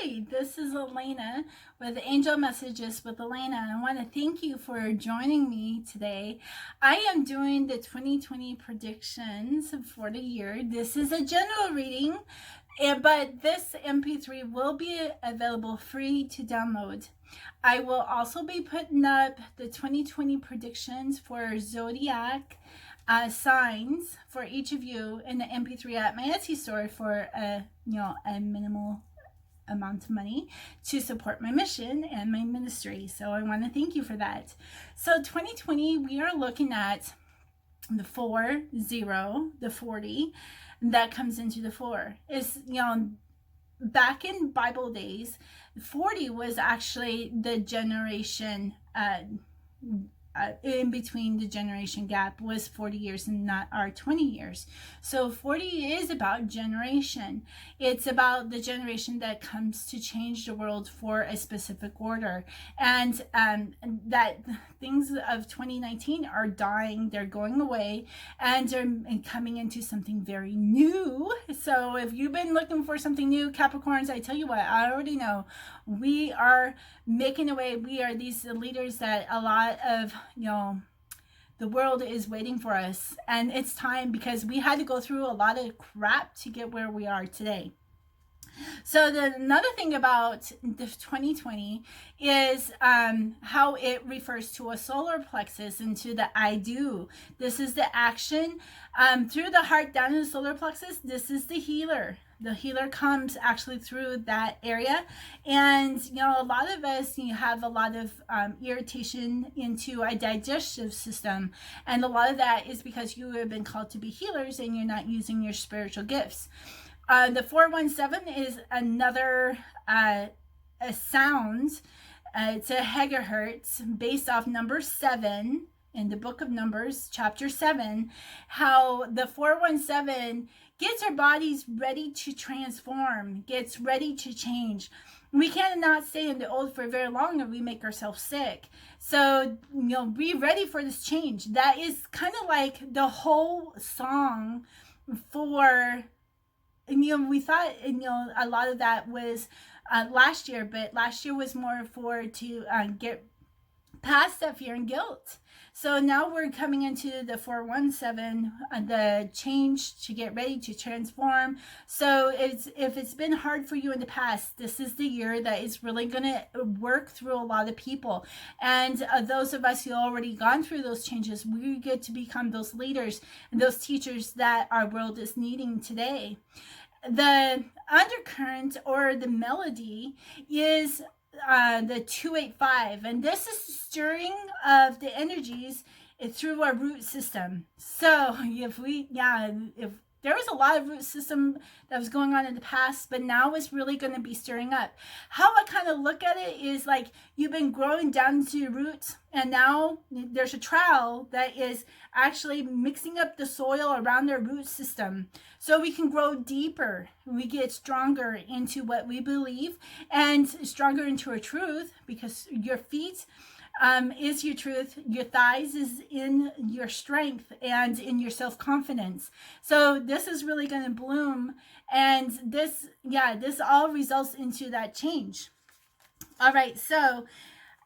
Hi, this is Elena with Angel Messages with Elena. I want to thank you for joining me today. I am doing the 2020 predictions for the year. This is a general reading, but this MP3 will be available free to download. I will also be putting up the 2020 predictions for zodiac signs for each of you in the MP3 at my Etsy store for a minimal amount of money to support my mission and my ministry. So I want to thank you for that. So 2020, we are looking at the 40, the 40 that comes into the 4. Is back in Bible days, 40 was actually the generation in between. The generation gap was 40 years and not our 20 years. So 40 is about generation. It's about the generation that comes to change the world for a specific order. And that things of 2019 are dying, they're going away, and they're coming into something very new. So if you've been looking for something new, Capricorns, I tell you what, I already know we are making a way. We are these leaders that a lot of the world is waiting for us, and it's time, because we had to go through a lot of crap to get where we are today. So another thing about the 2020 is how it refers to a solar plexus and to the I do. This is the action through the heart down in the solar plexus. This is the healer. The healer comes actually through that area. And, a lot of us have a lot of irritation into a digestive system. And a lot of that is because you have been called to be healers and you're not using your spiritual gifts. The 417 is another a sound. It's a megahertz based off number 7 in the book of Numbers, chapter 7, how the 417 gets our bodies ready to transform, gets ready to change. We cannot stay in the old for very long or we make ourselves sick. So, be ready for this change. That is kind of like the whole song for, we thought, a lot of that was last year, but last year was more to get past that fear and guilt. So now we're coming into the 417, the change, to get ready to transform. So if it's been hard for you in the past, this is the year that is really going to work through a lot of people. And those of us who already gone through those changes, we get to become those leaders and those teachers that our world is needing today. The undercurrent or the melody is the 285, and this is the stirring of the energies through our root system. So if there was a lot of root system that was going on in the past, but now it's really going to be stirring up. How I kind of look at it is like you've been growing down to your roots, and now there's a trowel that is actually mixing up the soil around their root system so we can grow deeper. We get stronger into what we believe and stronger into our truth, because your feet is your truth. Your thighs is in your strength and in your self-confidence. So this is really going to bloom, and this all results into that change. All right, so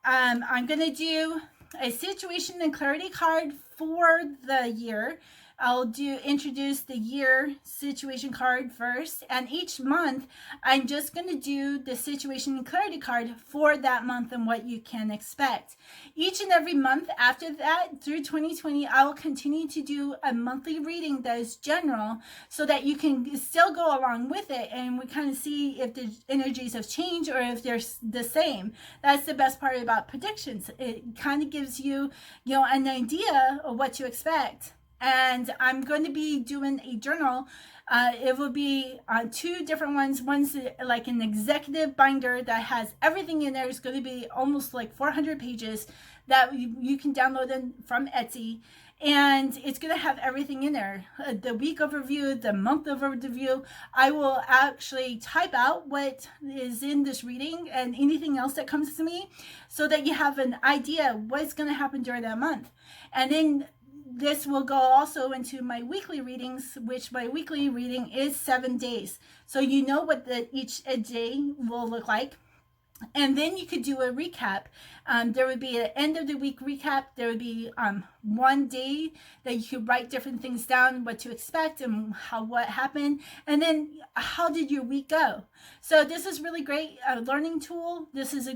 I'm going to do a situation and clarity card for the year. I'll introduce the year situation card first, and each month I'm just going to do the situation and clarity card for that month and what you can expect. Each and every month after that through 2020, I will continue to do a monthly reading that is general so that you can still go along with it, and we kind of see if the energies have changed or if they're the same. That's the best part about predictions. It kind of gives you, an idea of what to expect. And I'm going to be doing a journal. It will be 2 different ones. One's like an executive binder that has everything in there. It's going to be almost like 400 pages that you can download from Etsy. And it's going to have everything in there. The week overview, the month overview. I will actually type out what is in this reading and anything else that comes to me so that you have an idea what's going to happen during that month. And then this will go also into my weekly readings, which my weekly reading is 7 days. So you know what each day will look like. And then you could do a recap. There would be an end of the week recap. There would be one day that you could write different things down, what to expect and what happened, and then how did your week go. So this is really great learning tool. This is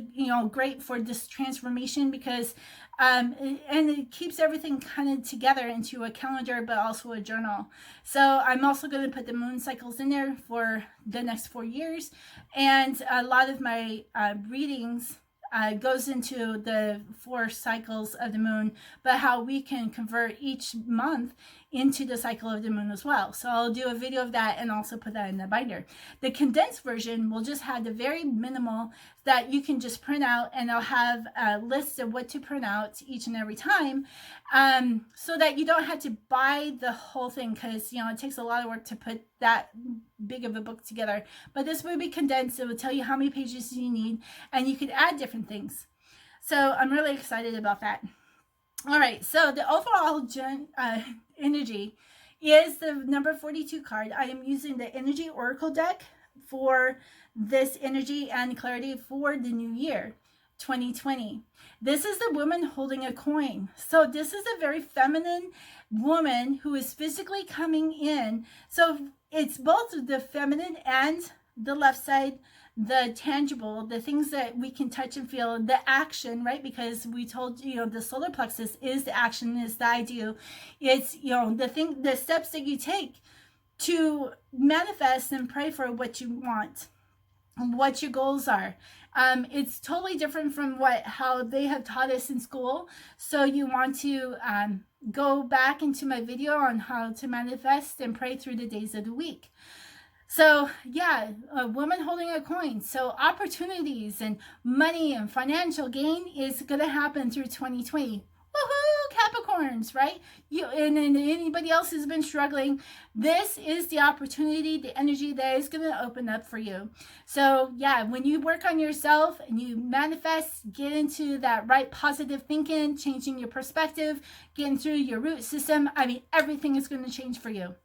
great for this transformation because and it keeps everything kind of together into a calendar, but also a journal. So I'm also going to put the moon cycles in there for the next 4 years. And a lot of my readings goes into the 4 cycles of the moon, but how we can convert each month into the cycle of the moon as well. So I'll do a video of that and also put that in the binder. The condensed version will just have the very minimal that you can just print out, and I'll have a list of what to print out each and every time, so that you don't have to buy the whole thing, because it takes a lot of work to put that big of a book together. But this will be condensed. It will tell you how many pages you need, and you could add different things. So I'm really excited about that. All right, so the overall energy is the number 42 card. I am using the Energy Oracle deck for this energy and clarity for the new year, 2020. This is the woman holding a coin. So this is a very feminine woman who is physically coming in. So it's both the feminine and the left side, the tangible, the things that we can touch and feel, the action, right? Because we told the solar plexus is the action, is the ideal. It's the steps that you take to manifest and pray for what you want, what your goals are. It's totally different from how they have taught us in school. So you want to go back into my video on how to manifest and pray through the days of the week. So yeah, a woman holding a coin. So opportunities and money and financial gain is going to happen through 2020. Woohoo, Capricorns, right? And anybody else who's been struggling, this is the opportunity, the energy that is going to open up for you. So yeah, when you work on yourself and you manifest, get into that right positive thinking, changing your perspective, getting through your root system, everything is going to change for you.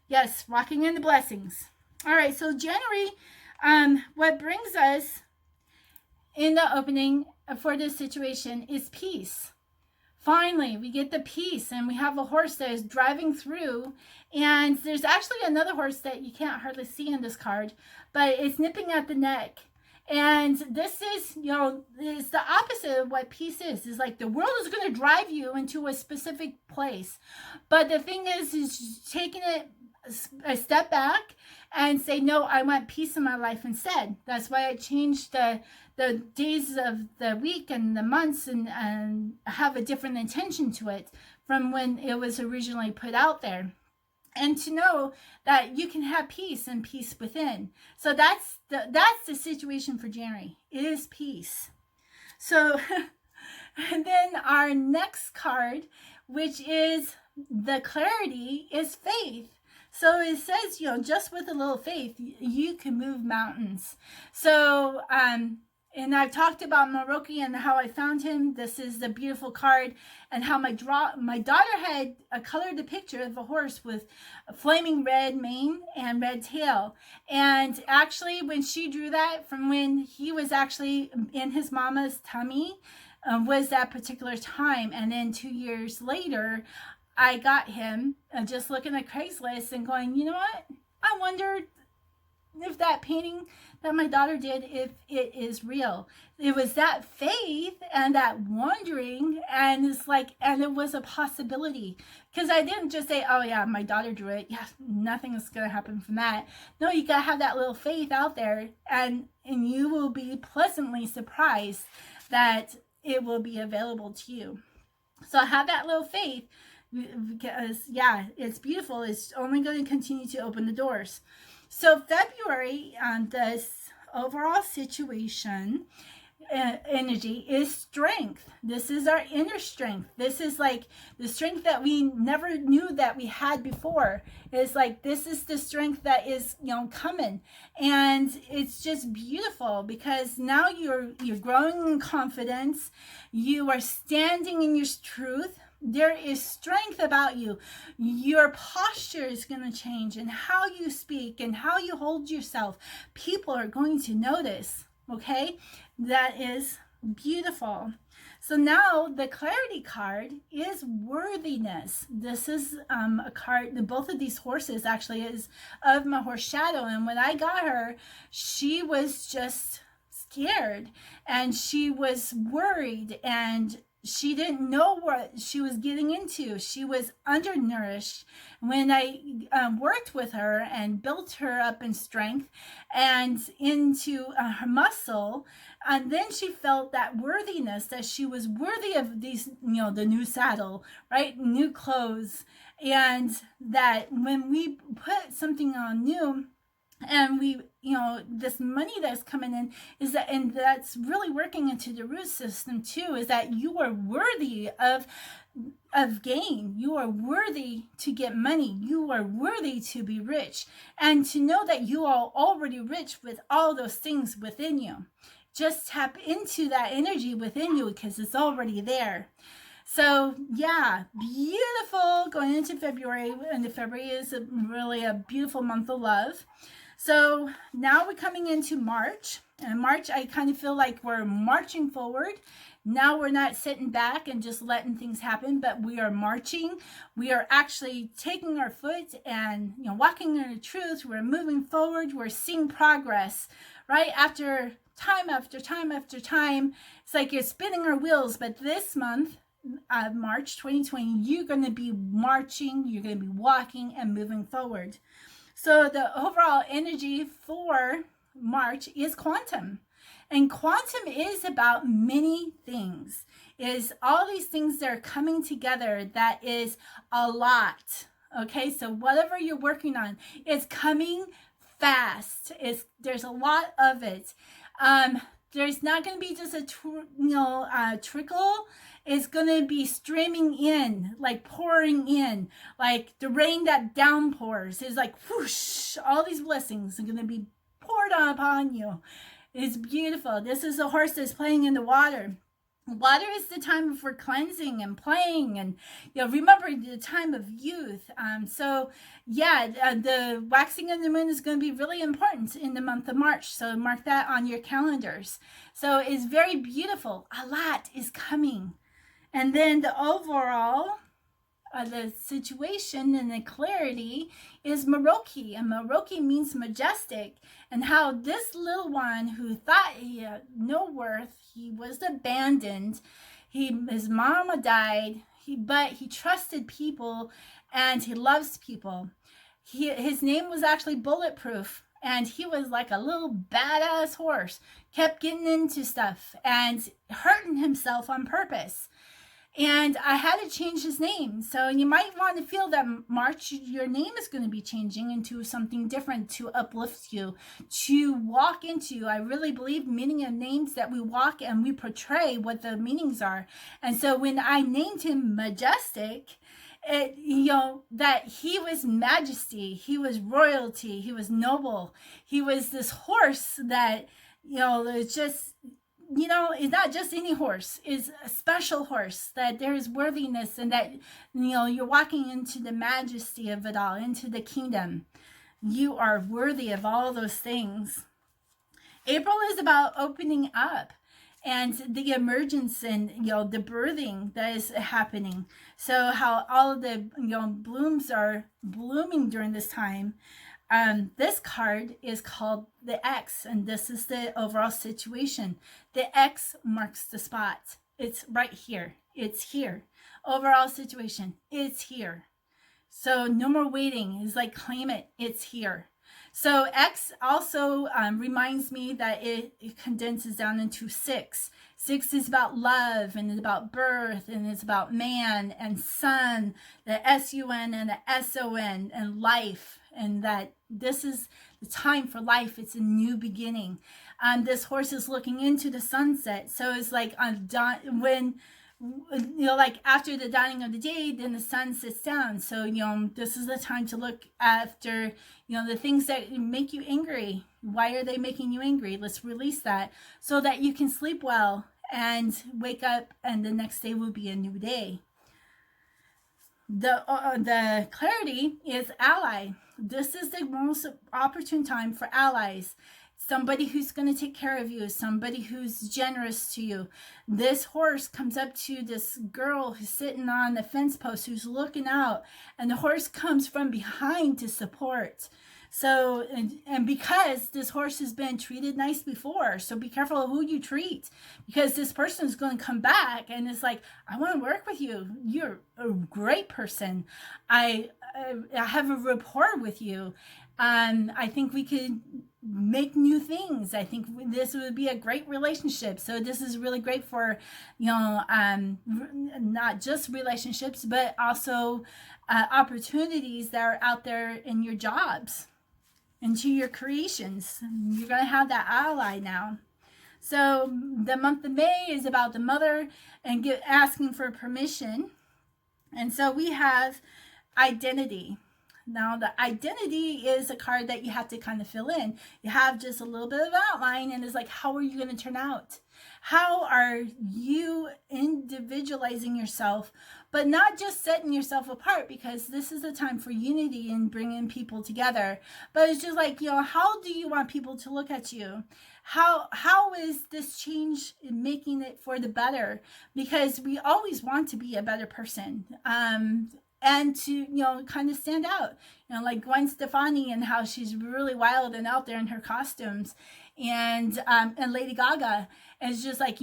Yes, walking in the blessings. All right, so January, what brings us in the opening for this situation is peace. Finally, we get the peace, and we have a horse that is driving through, and there's actually another horse that you can't hardly see in this card, but it's nipping at the neck. And this is, it's the opposite of what peace is. It's like the world is going to drive you into a specific place. But the thing is taking it a step back and say, no, I want peace in my life instead. That's why I changed the days of the week and the months and have a different intention to it from when it was originally put out there. And to know that you can have peace and peace within. So that's the situation for January. It is peace. So, and then our next card, which is the clarity, is faith. So it says, just with a little faith, you can move mountains. So, and I've talked about Moroki and how I found him. This is the beautiful card, and how my daughter had colored the picture of a horse with a flaming red mane and red tail. And actually, when she drew that from when he was actually in his mama's tummy, was that particular time. And then 2 years later, I got him just looking at Craigslist and going, you know what? I wonder if that painting that my daughter did, if it is real. It was that faith and that wondering, and it's like, and it was a possibility. Because I didn't just say, oh yeah, my daughter drew it. Yeah, nothing is going to happen from that. No, you got to have that little faith out there, and you will be pleasantly surprised that it will be available to you. So have that little faith. Because yeah, it's beautiful. It's only going to continue to open the doors. So February, this overall situation energy is strength. This is our inner strength. This is like the strength that we never knew that we had before. It's like, this is the strength that is, coming. And it's just beautiful because now you're growing in confidence. You are standing in your truth. There is strength about you. Your posture is going to change, and how you speak and how you hold yourself. People are going to notice. Okay, that is beautiful. So now the clarity card is worthiness. This is a card, both of these horses actually is of my horse Shadow. And when I got her, she was just scared and she was worried and she didn't know what she was getting into. She was undernourished. When I worked with her and built her up in strength and into her muscle, and then she felt that worthiness, that she was worthy of these, the new saddle, right? New clothes. And that when we put something on new, and we, this money that's coming in is that, and that's really working into the root system too, is that you are worthy of gain. You are worthy to get money. You are worthy to be rich, and to know that you are already rich with all those things within you. Just tap into that energy within you because it's already there. So yeah, beautiful going into February, and February is really a beautiful month of love. So now we're coming into March, and March, I kind of feel like we're marching forward. Now we're not sitting back and just letting things happen, but we are marching. We are actually taking our foot and, walking in the truth. We're moving forward. We're seeing progress, right? After time after time after time, it's like you're spinning our wheels. But this month, March 2020, you're going to be marching. You're going to be walking and moving forward. So the overall energy for March is quantum. And quantum is about many things. Is all these things that are coming together, that is a lot. Okay, so whatever you're working on is coming fast. There's a lot of it. There's not going to be just a trickle. It's going to be streaming in, like pouring in, like the rain that downpours. It's like whoosh, all these blessings are going to be poured upon you. It's beautiful. This is a horse that's playing in the water. Water is the time for cleansing and playing, and remember the time of youth. The waxing of the moon is going to be really important in the month of March. So mark that on your calendars. So it's very beautiful. A lot is coming. And then the overall, the situation and the clarity is Maroki. And Maroki means majestic. And how this little one who thought he had no worth, he was abandoned. His mama died, but he trusted people and he loves people. His name was actually Bulletproof. And he was like a little badass horse, kept getting into stuff and hurting himself on purpose. And I had to change his name. So you might want to feel that March, your name is going to be changing into something different to uplift you, to walk into. I really believe meaning of names, that we walk and we portray what the meanings are. And so when I named him Majestic, that he was majesty, he was royalty, he was noble. He was this horse that, it's just, it's not just any horse, it's a special horse, that there is worthiness, and that, you're walking into the majesty of it all, into the kingdom. You are worthy of all those things. April is about opening up and the emergence and, the birthing that is happening. So how all of the, blooms are blooming during this time. This card is called the X, and this is the overall situation. The X marks the spot. It's right here. It's here. Overall situation. It's here. So no more waiting. It's like claim it. It's here. So X also reminds me that it condenses down into 6. 6 is about love, and it's about birth, and it's about man and sun, the S-U-N and the S-O-N, and life, and that this is the time for life. It's a new beginning. This horse is looking into the sunset. So it's like when, like after the dawning of the day, then the sun sits down. So, this is the time to look after, the things that make you angry. Why are they making you angry? Let's release that so that you can sleep well and wake up, and the next day will be a new day. The clarity is ally. This is the most opportune time for allies. Somebody who's going to take care of you, somebody who's generous to you. This horse comes up to this girl who's sitting on the fence post, who's looking out, and the horse comes from behind to support. So, and because this horse has been treated nice before, so be careful of who you treat, because this person is going to come back and it's like, I want to work with you. You're a great person. I have a rapport with you. I think we could make new things. I think this would be a great relationship. So this is really great for, not just relationships, but also opportunities that are out there in your jobs, into your creations. You're going to have that ally now. So the month of May is about the mother and asking for permission. And so we have identity. Now, the identity is a card that you have to kind of fill in. You have just a little bit of outline, and it's like, how are you going to turn out? How are you individualizing yourself, but not just setting yourself apart, because this is a time for unity and bringing people together. But it's just like, how do you want people to look at you? How is this change making it for the better? Because we always want to be a better person. And to, kind of stand out, like Gwen Stefani and how she's really wild and out there in her costumes, and Lady Gaga. It's just like,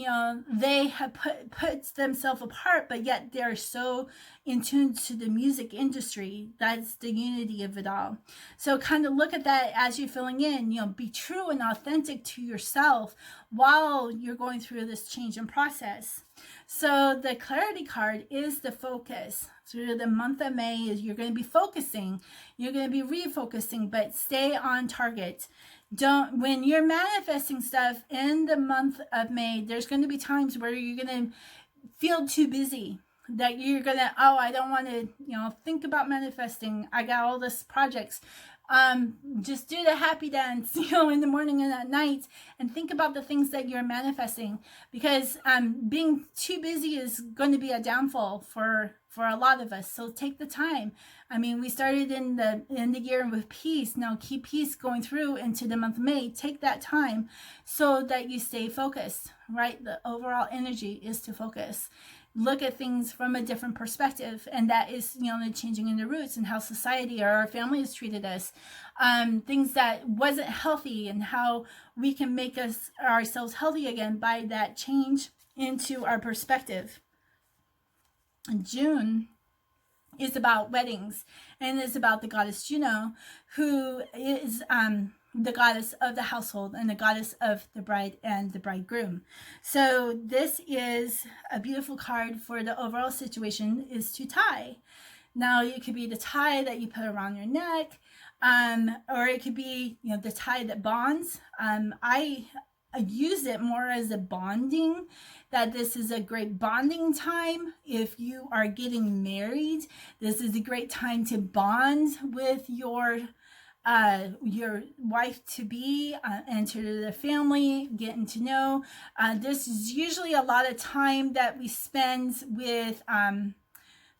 they have put themselves apart, but yet they're so in tune to the music industry. That's the unity of it all. So kind of look at that as you're filling in, be true and authentic to yourself while you're going through this change and process. So the clarity card is the focus. Through the month of May, you're going to be focusing, you're going to be refocusing, but stay on target. When you're manifesting stuff in the month of May, there's going to be times where you're going to feel too busy, that you're going to, I don't want to, think about manifesting. I got all this projects. Just do the happy dance, in the morning and at night, and think about the things that you're manifesting, because being too busy is going to be a downfall for a lot of us. So take the time. We started in the year with peace. Now keep peace going through into the month of May. Take that time so that you stay focused, right? The overall energy is to focus. Look at things from a different perspective, and that is, the changing in the roots and how society or our family has treated us, things that wasn't healthy, and how we can make ourselves healthy again by that change into our perspective. June is about weddings, and it's about the goddess Juno, who is the goddess of the household and the goddess of the bride and the bridegroom. So this is a beautiful card for the overall situation, is to tie. Now it could be the tie that you put around your neck, or it could be, the tie that bonds. I use it more as a bonding, that this is a great bonding time. If you are getting married, this is a great time to bond with your wife to be, enter the family, getting to know. This is usually a lot of time that we spend with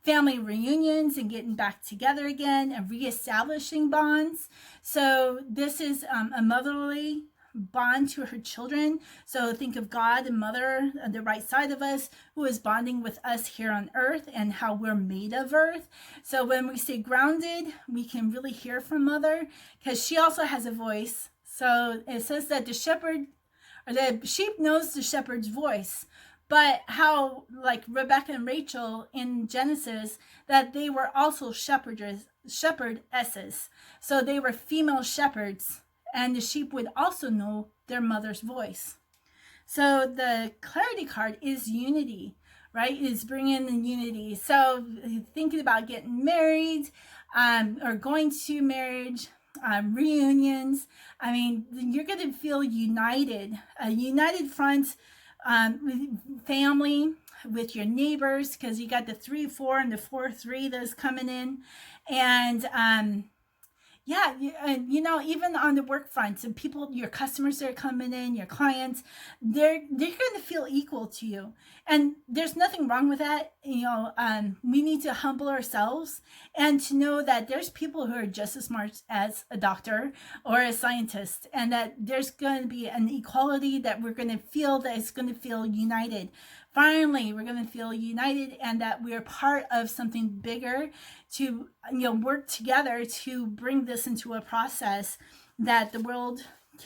family reunions and getting back together again and reestablishing bonds. So this is a motherly bond to her children. So think of God and Mother on the right side of us, who is bonding with us here on earth and how we're made of earth. So when we stay grounded, we can really hear from Mother, because she also has a voice. So it says that the sheep knows the shepherd's voice. But how, like Rebecca and Rachel in Genesis, that they were also shepherdesses. So they were female shepherds, and the sheep would also know their mother's voice. So the clarity card is unity, right? It's bringing the unity. So thinking about getting married, or going to marriage, reunions. You're going to feel united, a united front, with family, with your neighbors, because you got the 3-4 and the 4-3 that's coming in, and Yeah, and even on the work front, and people, your customers that are coming in, your clients, they're going to feel equal to you, and there's nothing wrong with that. We need to humble ourselves and to know that there's people who are just as smart as a doctor or a scientist, and that there's going to be an equality that we're going to feel, that it's going to feel united. Finally, we're going to feel united, and that we're part of something bigger to work together to bring this into a process that the world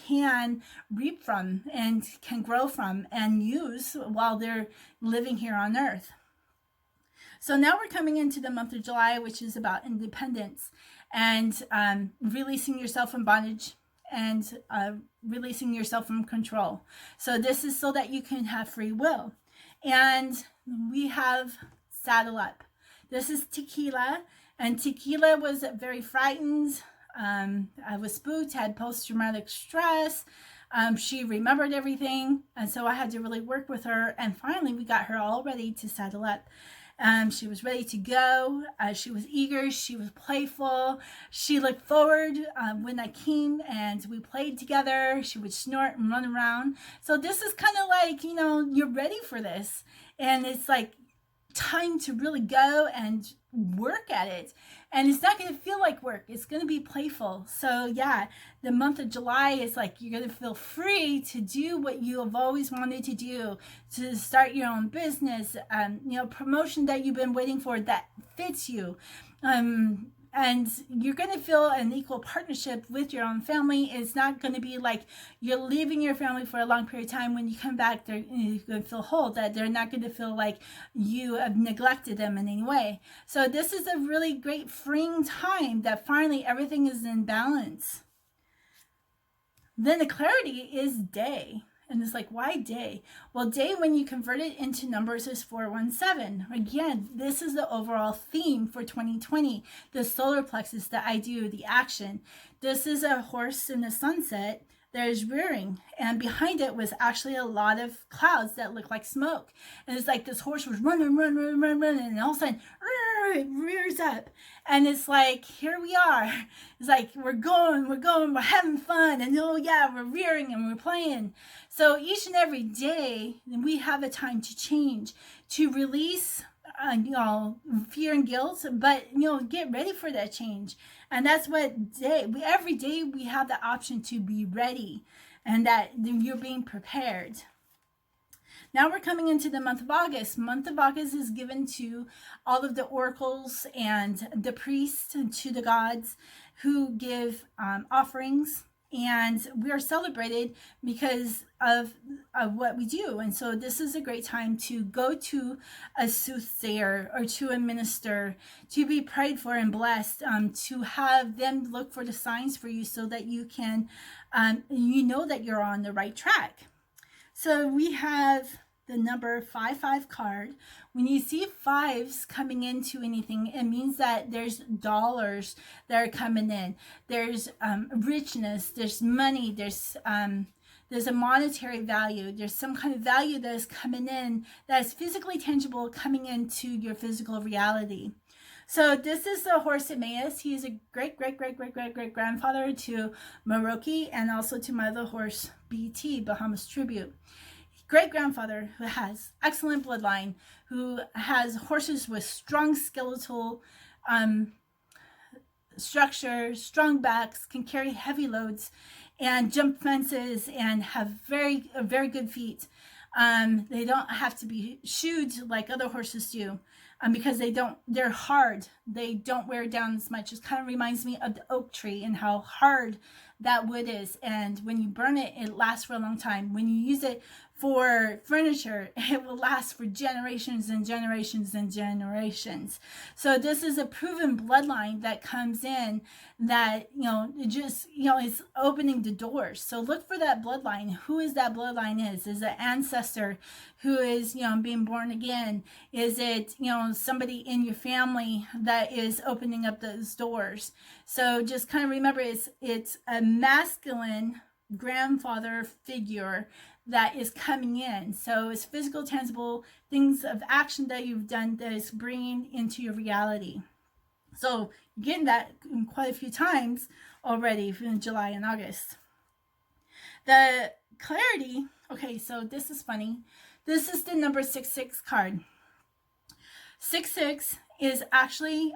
can reap from and can grow from and use while they're living here on earth. So now we're coming into the month of July, which is about independence and releasing yourself from bondage and releasing yourself from control. So this is so that you can have free will. And we have Saddle Up. This is Tequila, and Tequila was very frightened. I was spooked, had post-traumatic stress. She remembered everything, and so I had to really work with her, and finally we got her all ready to saddle up. She was ready to go. She was eager. She was playful. She looked forward when I came and we played together. She would snort and run around. So this is kind of like, you're ready for this. And it's like time to really go and work at it. And it's not going to feel like work. It's going to be playful. So yeah, the month of July is like you're going to feel free to do what you have always wanted to do, to start your own business, promotion that you've been waiting for that fits you. And you're going to feel an equal partnership with your own family. It's not going to be like you're leaving your family for a long period of time. When you come back, you're going to feel whole, that they're not going to feel like you have neglected them in any way. So this is a really great freeing time that finally everything is in balance. Then the clarity is day. And it's like, why day? Well, day, when you convert it into numbers, is 417. Again, this is the overall theme for 2020. The solar plexus, the I do, the action. This is a horse in the sunset that is rearing. And behind it was actually a lot of clouds that look like smoke. And it's like this horse was running. And all of a sudden, it rears up. And it's like, here we are. It's like, we're going, we're having fun. And oh yeah, we're rearing and we're playing. So each and every day, we have a time to change, to release, fear and guilt, but, get ready for that change. And that's what every day we have the option to be ready, and that you're being prepared. Now we're coming into the month of August. Month of August is given to all of the oracles and the priests and to the gods who give offerings. And we are celebrated because of what we do. And so this is a great time to go to a soothsayer or to a minister, to be prayed for and blessed, to have them look for the signs for you so that you can, that you're on the right track. So we have the number 55 card. When you see fives coming into anything, it means that there's dollars that are coming in. There's richness, there's money, there's a monetary value. There's some kind of value that is coming in that is physically tangible, coming into your physical reality. So this is the horse Emmaus. He is a great grandfather to Maroki and also to my other horse BT, Bahamas Tribute. Great grandfather who has excellent bloodline, who has horses with strong skeletal structure, strong backs, can carry heavy loads and jump fences and have very good feet. They don't have to be shoed like other horses do, because they're hard. They don't wear down as much. It kind of reminds me of the oak tree and how hard that wood is. And when you burn it, it lasts for a long time. When you use it for furniture, it will last for generations and generations and generations. So this is a proven bloodline that comes in that, is opening the doors. So look for that bloodline. Who is that bloodline is? Is it an ancestor who is, being born again? Is it, somebody in your family that is opening up those doors? So just kind of remember, it's a masculine grandfather figure that is coming in. So it's physical, tangible things of action that you've done that is bringing into your reality. So you're getting that quite a few times already in July and August. The clarity, okay, so this is funny. This is the number 66 card. 66 is actually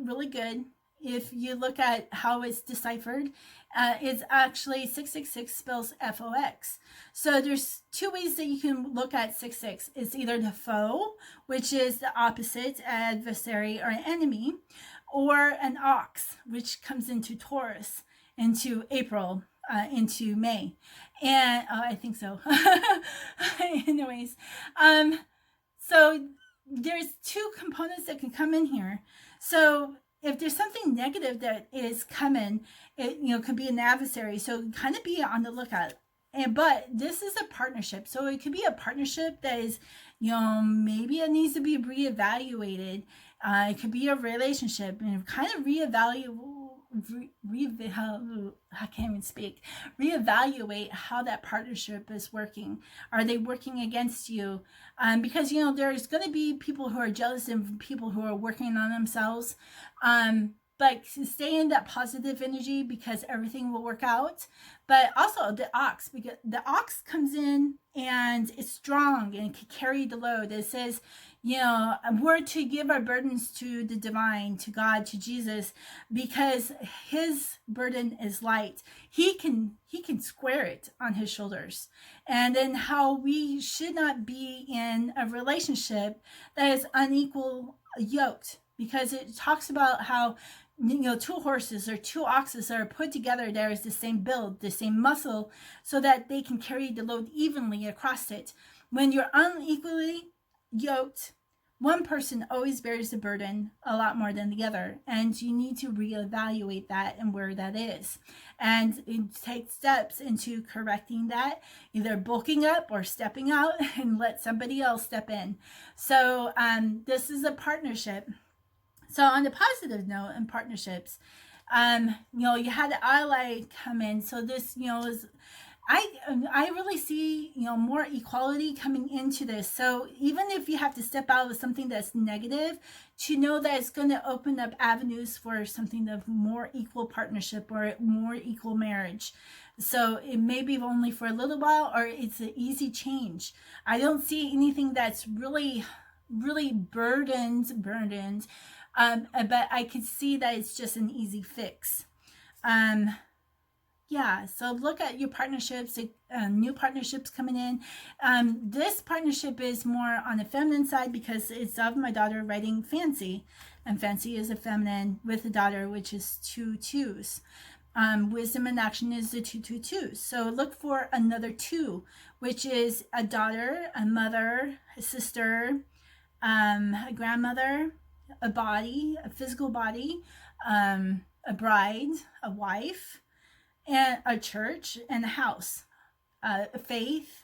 really good. If you look at how it's deciphered, it's actually 666 spells FOX. So there's two ways that you can look at 66. It's either the foe, which is the opposite, adversary or enemy, or an ox, which comes into Taurus, into April, into May. And I think so. Anyways, so there's two components that can come in here. So if there's something negative that is coming, it could be an adversary. So kind of be on the lookout. But this is a partnership. So it could be a partnership that is, maybe it needs to be reevaluated. It could be a relationship and kind of I can't even speak. Reevaluate how that partnership is working. Are they working against you? Because there's going to be people who are jealous and people who are working on themselves. But stay in that positive energy because everything will work out. But also the ox, because the ox comes in and it's strong and can carry the load. It says, we're to give our burdens to the divine, to God, to Jesus, because his burden is light. He can square it on his shoulders. And then how we should not be in a relationship that is unequal yoked, because it talks about how two horses or two oxes are put together. There is the same build, the same muscle, so that they can carry the load evenly across it. When you're unequally yoked, one person always bears the burden a lot more than the other, and you need to reevaluate that and where that is, and take steps into correcting that, either bulking up or stepping out and let somebody else step in. So this is a partnership. So on the positive note in partnerships, you had the ally come in. So this, is, I really see, more equality coming into this. So even if you have to step out of something that's negative, to know that it's going to open up avenues for something of more equal partnership or more equal marriage. So it may be only for a little while, or it's an easy change. I don't see anything that's really, really burdened. But I could see that it's just an easy fix. So look at your partnerships, new partnerships coming in. This partnership is more on the feminine side because it's of my daughter writing Fancy. And Fancy is a feminine with a daughter, which is 2 2s. Wisdom and action is the 2 2 2s. So look for another 2, which is a daughter, a mother, a sister, a grandmother, a body, a physical body, a bride, a wife, and a church, and a house, faith,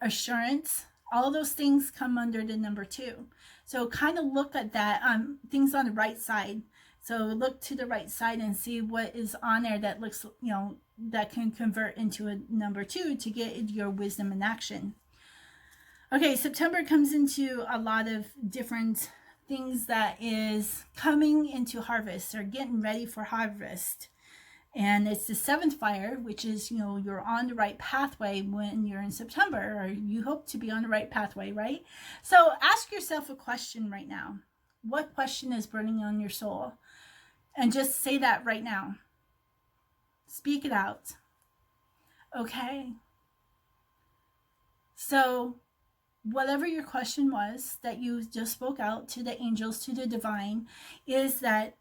assurance. All those things come under the number 2. So kind of look at that, things on the right side. So look to the right side and see what is on there that looks, that can convert into a number 2 to get your wisdom in action. Okay, September comes into a lot of different things that is coming into harvest or getting ready for harvest. And it's the 7th fire, which is, you're on the right pathway when you're in September, or you hope to be on the right pathway, right? So ask yourself a question right now. What question is burning on your soul? And just say that right now. Speak it out. Okay? So whatever your question was that you just spoke out to the angels, to the divine, is that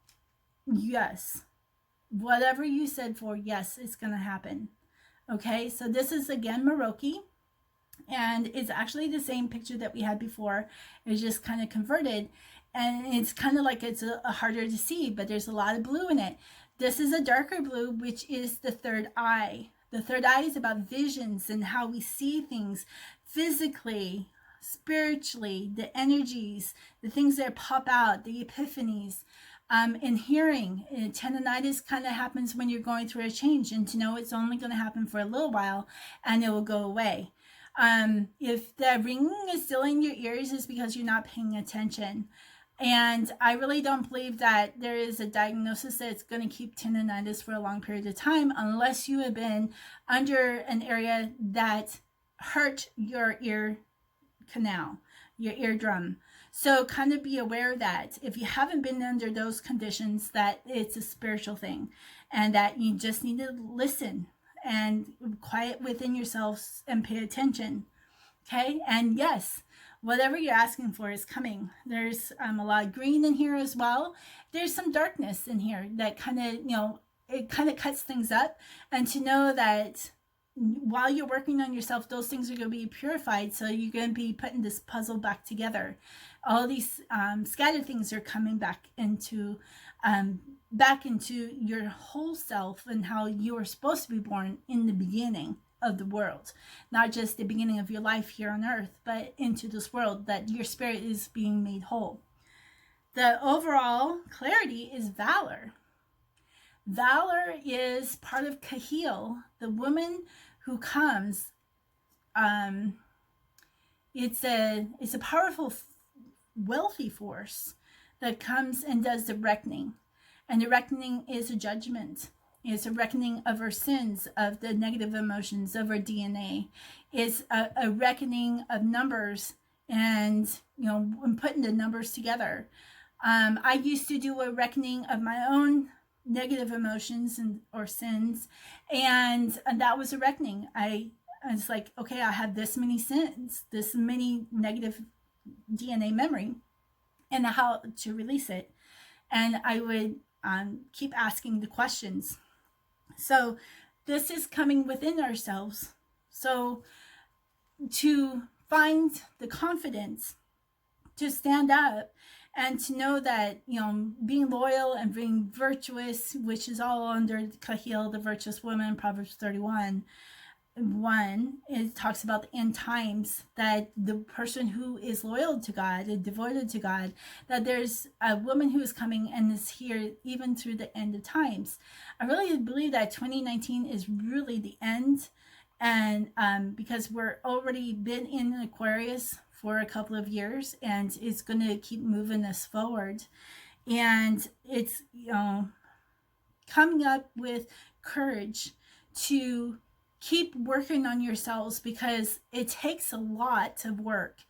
yes, whatever you said for yes, it's going to happen. Okay, so this is again Maroki, and it's actually the same picture that we had before. It's just kind of converted, and it's kind of like it's a harder to see, but there's a lot of blue in it. This is a darker blue, which is the third eye. The third eye is about visions and how we see things physically, spiritually, the energies, the things that pop out, the epiphanies. In hearing, tendonitis kind of happens when you're going through a change, and to know it's only going to happen for a little while and it will go away. If the ringing is still in your ears, it's because you're not paying attention. And I really don't believe that there is a diagnosis that's going to keep tendonitis for a long period of time unless you have been under an area that hurt your ear canal, your eardrum. So kind of be aware that if you haven't been under those conditions, that it's a spiritual thing and that you just need to listen and quiet within yourselves and pay attention. Okay. And yes, whatever you're asking for is coming. There's a lot of green in here as well. There's some darkness in here that kind of, it kind of cuts things up. And to know that while you're working on yourself, those things are going to be purified. So you're going to be putting this puzzle back together. All these scattered things are coming back into your whole self and how you were supposed to be born in the beginning of the world, not just the beginning of your life here on earth, but into this world, that your spirit is being made whole. The overall clarity is valor. Valor is part of Kahil, the woman who comes. It's a powerful, wealthy force that comes and does the reckoning. And the reckoning is a judgment. It's a reckoning of our sins, of the negative emotions, of our DNA. It's a reckoning of numbers and, when putting the numbers together. I used to do a reckoning of my own negative emotions or sins, and that was a reckoning. I was like, okay, I have this many sins, this many negative DNA memory, and how to release it. And I would keep asking the questions. So this is coming within ourselves. So to find the confidence to stand up and to know that, being loyal and being virtuous, which is all under Kahil, the virtuous woman, Proverbs 31, it talks about the end times, that the person who is loyal to God and devoted to God, that there's a woman who is coming and is here even through the end of times. I really believe that 2019 is really the end, and because we're already been in Aquarius for a couple of years, and it's going to keep moving us forward, and it's coming up with courage to keep working on yourselves, because it takes a lot of work.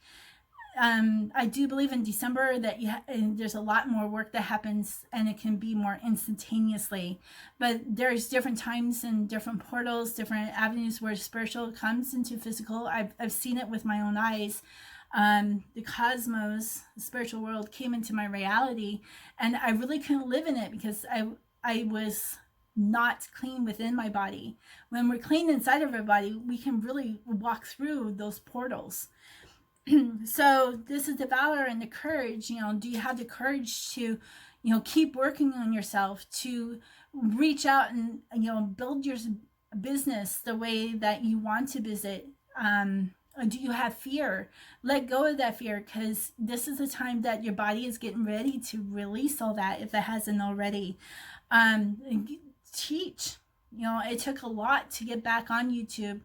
I do believe in December that there's a lot more work that happens, and it can be more instantaneously. But there's different times and different portals, different avenues where spiritual comes into physical. I've seen it with my own eyes. The cosmos, the spiritual world, came into my reality, and I really couldn't live in it because I was not clean within my body. When we're clean inside of our body, we can really walk through those portals. So this is the valor and the courage. Do you have the courage to keep working on yourself, to reach out and build your business the way that you want to visit? Do you have fear? Let go of that fear, because this is the time that your body is getting ready to release all that, if it hasn't already. Teach. It took a lot to get back on YouTube,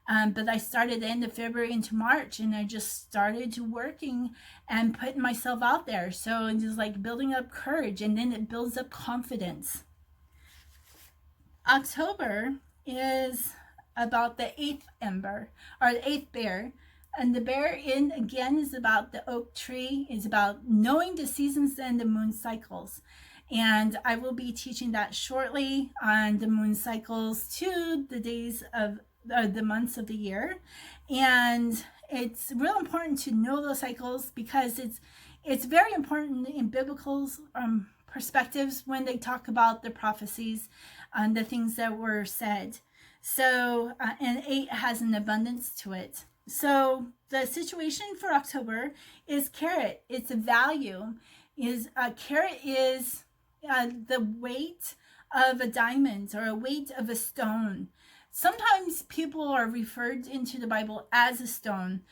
but I started the end of February into March, and I just started working and putting myself out there. So it's just like building up courage, and then it builds up confidence. October is about the 8th ember, or the 8th bear. And the bear again is about the oak tree, is about knowing the seasons and the moon cycles. And I will be teaching that shortly on the moon cycles to the days of the months of the year. And it's real important to know those cycles, because it's very important in biblical perspectives when they talk about the prophecies and the things that were said. So, and 8 has an abundance to it. So the situation for October is carat. It's a value. Carat is the weight of a diamond, or a weight of a stone. Sometimes people are referred into the Bible as a stone,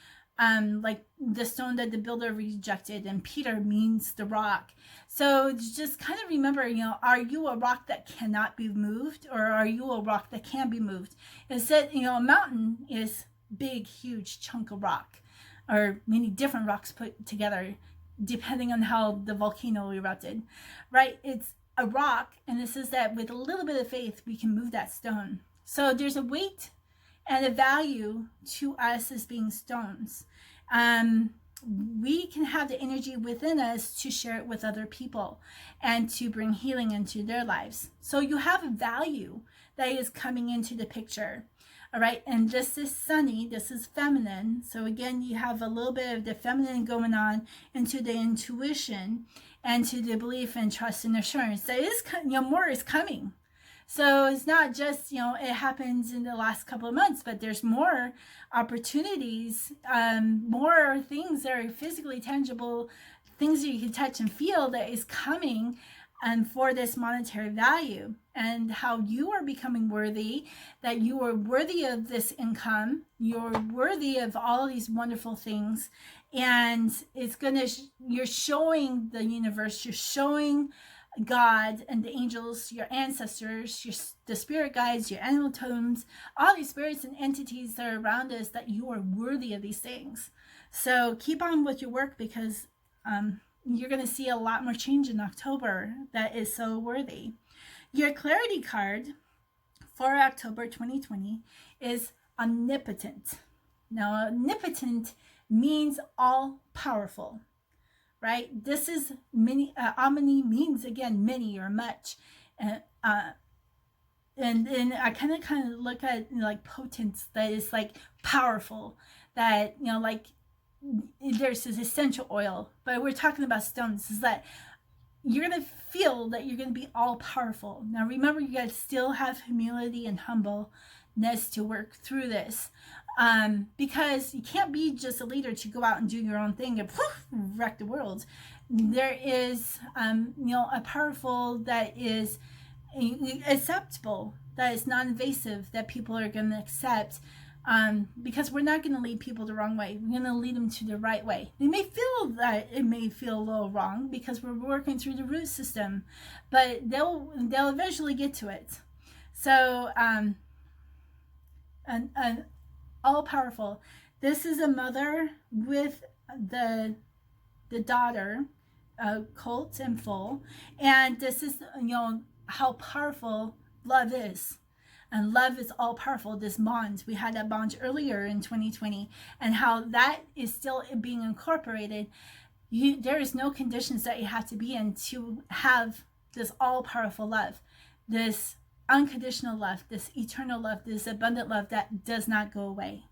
like the stone that the builder rejected, and Peter means the rock. So just kind of remember, are you a rock that cannot be moved, or are you a rock that can be moved? Instead, a mountain is big, huge chunk of rock, or many different rocks put together. depending on how the volcano erupted, right? It's a rock, and this is that with a little bit of faith, we can move that stone. So there's a weight and a value to us as being stones. We can have the energy within us to share it with other people and to bring healing into their lives. So you have a value that is coming into the picture. All right, and this is sunny, this is feminine. So again, you have a little bit of the feminine going on into the intuition and to the belief and trust and assurance. That is, more is coming. So it's not just, it happens in the last couple of months, but there's more opportunities, more things that are physically tangible, things that you can touch and feel that is coming for this monetary value, and how you are becoming worthy, that you are worthy of this income, you're worthy of all these wonderful things, and it's gonna, you're showing the universe, you're showing God and the angels, your ancestors, the spirit guides, your animal totems, all these spirits and entities that are around us, that you are worthy of these things. So keep on with your work, because you're going to see a lot more change in October that is so worthy. Your clarity card for October 2020 is omnipotent. Now, omnipotent means all powerful, right? This is many. Omni means, again, many or much, and then I kind of look at like potent, that is like powerful, that like there's this essential oil, but we're talking about stones. Is that you're gonna feel that you're gonna be all powerful. Now remember, you guys still have humility and humbleness to work through this. Because you can't be just a leader to go out and do your own thing and poof, wreck the world. There is, a powerful that is acceptable, that is non-invasive, that people are going to accept, because we're not going to lead people the wrong way. We're going to lead them to the right way. They may feel that it may feel a little wrong because we're working through the root system, but they'll eventually get to it. So, all powerful. This is a mother with the daughter, Colt and full, and this is how powerful love is. And love is all powerful. This bond, we had that bond earlier in 2020, and how that is still being incorporated. There is no conditions that you have to be in to have this all powerful love, this unconditional love, this eternal love, this abundant love that does not go away.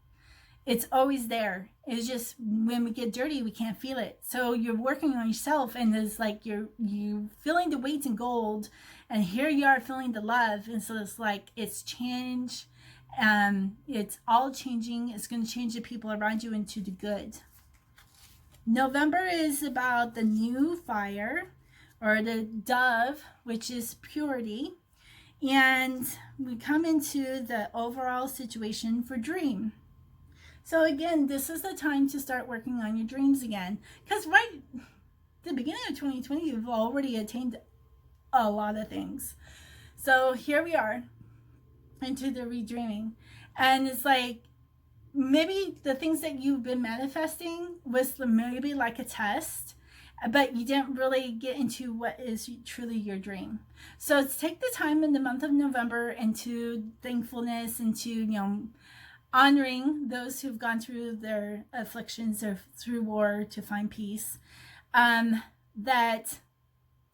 It's always there. It's just when we get dirty, we can't feel it. So you're working on yourself, and it's like you're feeling the weight in gold, and here you are feeling the love. And so it's like it's change, it's all changing. It's going to change the people around you into the good. November is about the new fire, or the dove, which is purity. And we come into the overall situation for dream. So again, this is the time to start working on your dreams again. Because right at the beginning of 2020, you've already attained a lot of things. So here we are into the redreaming. And it's like, maybe the things that you've been manifesting was maybe like a test, but you didn't really get into what is truly your dream. So take the time in the month of November into thankfulness, into, honoring those who've gone through their afflictions or through war to find peace. That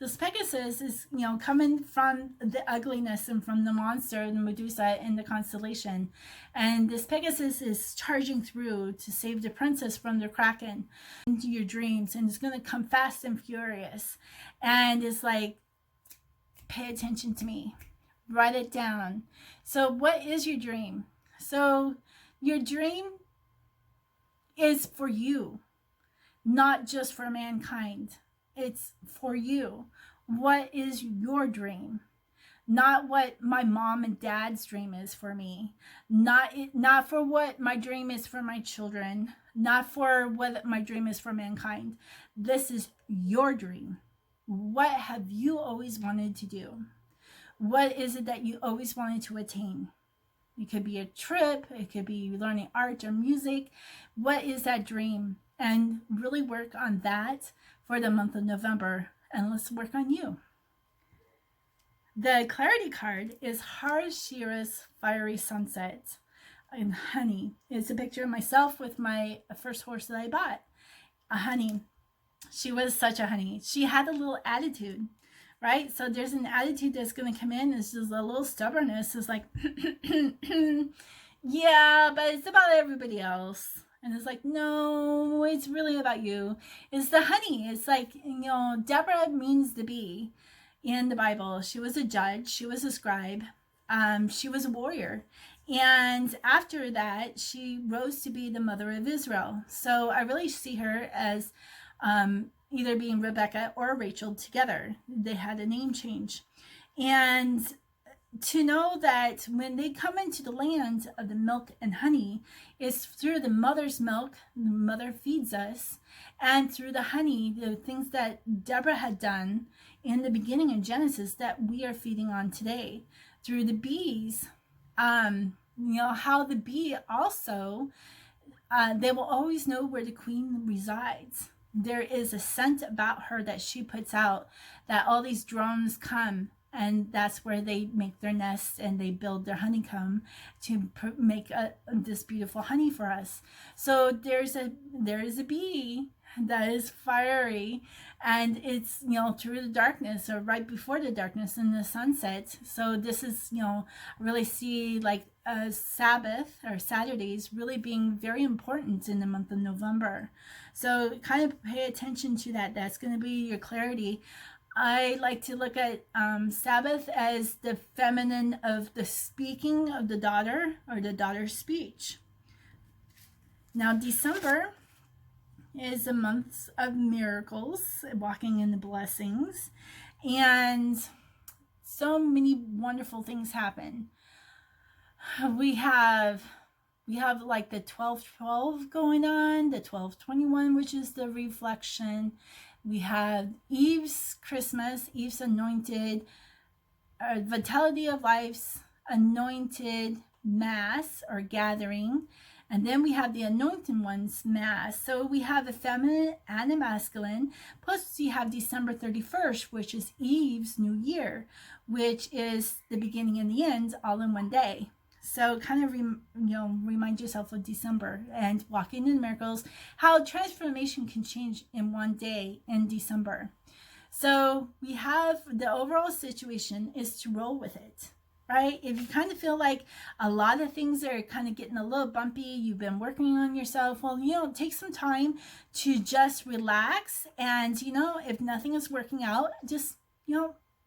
this Pegasus is, coming from the ugliness and from the monster and the Medusa in the constellation. And this Pegasus is charging through to save the princess from the Kraken into your dreams. And it's going to come fast and furious. And it's like, pay attention to me. Write it down. So what is your dream? So your dream is for you, not just for mankind. It's for you. What is your dream? Not what my mom and dad's dream is for me. Not for what my dream is for my children. Not for what my dream is for mankind. This is your dream. What have you always wanted to do? What is it that you always wanted to attain? It could be a trip. It could be learning art or music. What is that dream? And really work on that for the month of November, and let's work on you. The clarity card is Harshira's Fiery Sunset in honey. It's a picture of myself with my first horse that I bought, a honey. She was such a honey. She had a little attitude, right? So there's an attitude that's going to come in. It's just a little stubbornness. It's like, yeah, but it's about everybody else. And it's like, no, it's really about you. It's the honey. It's like, Deborah means the bee in the Bible. She was a judge. She was a scribe. She was a warrior. And after that, she rose to be the mother of Israel. So I really see her as either being Rebecca or Rachel together. They had a name change. And to know that when they come into the land of the milk and honey, it's through the mother's milk, the mother feeds us, and through the honey, the things that Deborah had done in the beginning in Genesis that we are feeding on today. Through the bees, how the bee also, they will always know where the queen resides. There is a scent about her that she puts out, that all these drones come, and that's where they make their nests and they build their honeycomb to make this beautiful honey for us. So there is a bee that is fiery, and it's through the darkness or right before the darkness in the sunset. So this is really see like Sabbath or Saturdays really being very important in the month of November. So kind of pay attention to that. That's going to be your clarity. I like to look at Sabbath as the feminine of the speaking of the daughter or the daughter's speech. Now December is a month of miracles, walking in the blessings, and so many wonderful things happen. We have like the 12-12 going on, the 12-21, which is the reflection. We have Eve's Christmas, Eve's anointed, Vitality of Life's anointed mass or gathering. And then we have the anointed one's mass. So we have a feminine and a masculine. Plus you have December 31st, which is Eve's New Year, which is the beginning and the end all in one day. So kind of, remind yourself of December and walking in miracles, how transformation can change in one day in December. So we have the overall situation is to roll with it, right? If you kind of feel like a lot of things are kind of getting a little bumpy, you've been working on yourself, well, take some time to just relax. And, if nothing is working out, just,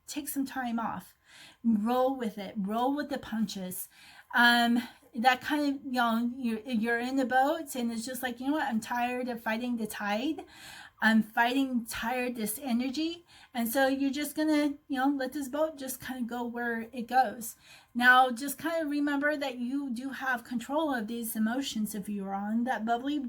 take some time off. Roll with it. Roll with the punches. That kind of, you're in the boat and it's just like, I'm tired of fighting the tide. I'm tired this energy. And so you're just going to, let this boat just kind of go where it goes. Now, just kind of remember that you do have control of these emotions if you're on that bubbly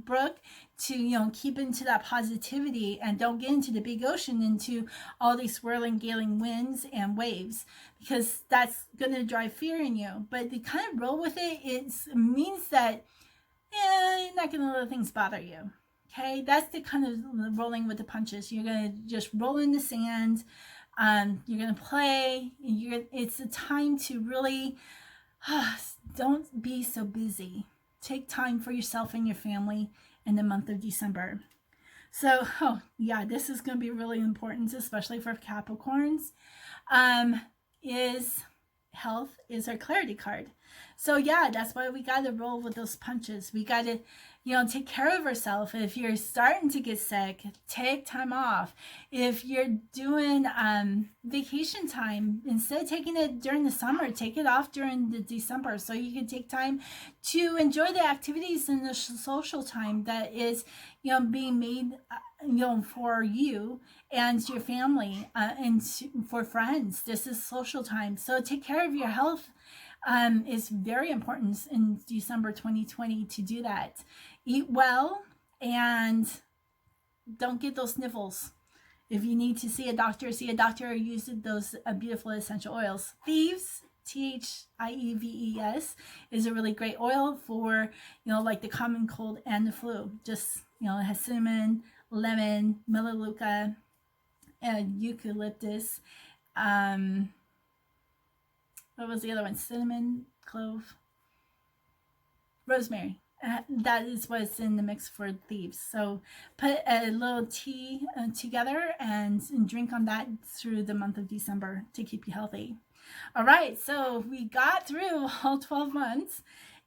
brook to, keep into that positivity and don't get into the big ocean, into all these swirling, galing winds and waves, because that's going to drive fear in you. But to kind of roll with it, it means that, you're not going to let things bother you. Okay, that's the kind of rolling with the punches. You're going to just roll in the sand. You're going to play. It's a time to really don't be so busy. Take time for yourself and your family in the month of December. So, this is going to be really important, especially for Capricorns. Health is our clarity card. So that's why we got to roll with those punches. We got to, take care of ourselves. If you're starting to get sick, take time off. If you're doing vacation time, instead of taking it during the summer, take it off during the December so you can take time to enjoy the activities and the social time that is, being made, for you and your family and for friends. This is social time. So take care of your health. Is very important in December 2020 to do that. Eat well and don't get those sniffles. If you need to see a doctor or use those beautiful essential oils. Thieves, Thieves, is a really great oil for, like the common cold and the flu. Just, it has cinnamon, lemon, melaleuca, and eucalyptus. What was the other one? Cinnamon, clove, rosemary. That is what's in the mix for thieves. So put a little tea together and drink on that through the month of December to keep you healthy. All right, so we got through all 12 months.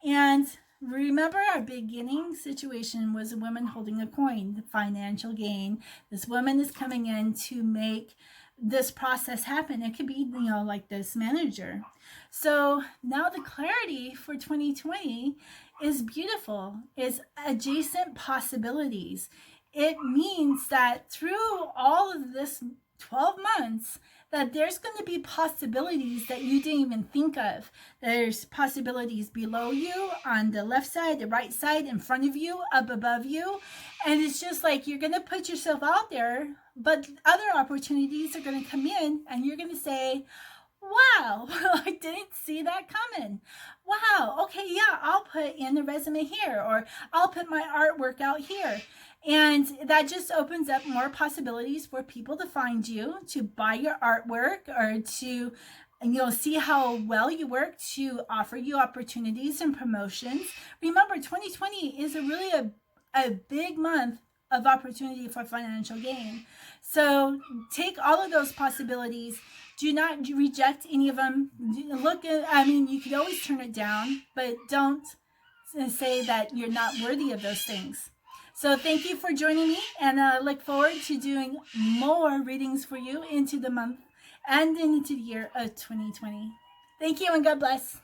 And remember, our beginning situation was a woman holding a coin, the financial gain. This woman is coming in to make this process happen. It could be, like this manager. So now the clarity for 2020 is beautiful, is adjacent possibilities. It means that through all of this 12 months, that there's going to be possibilities that you didn't even think of. There's possibilities below you, on the left side, the right side, in front of you, up above you. And it's just like you're going to put yourself out there, but other opportunities are going to come in and you're going to say, wow, I didn't see that coming. Wow, okay, yeah, I'll put in the resume here, or I'll put my artwork out here. And that just opens up more possibilities for people to find you, to buy your artwork, or to see how well you work, to offer you opportunities and promotions. Remember, 2020 is really a big month of opportunity for financial gain. So take all of those possibilities. Do not reject any of them. You could always turn it down, but don't say that you're not worthy of those things. So thank you for joining me, and I look forward to doing more readings for you into the month and into the year of 2020. Thank you, and God bless.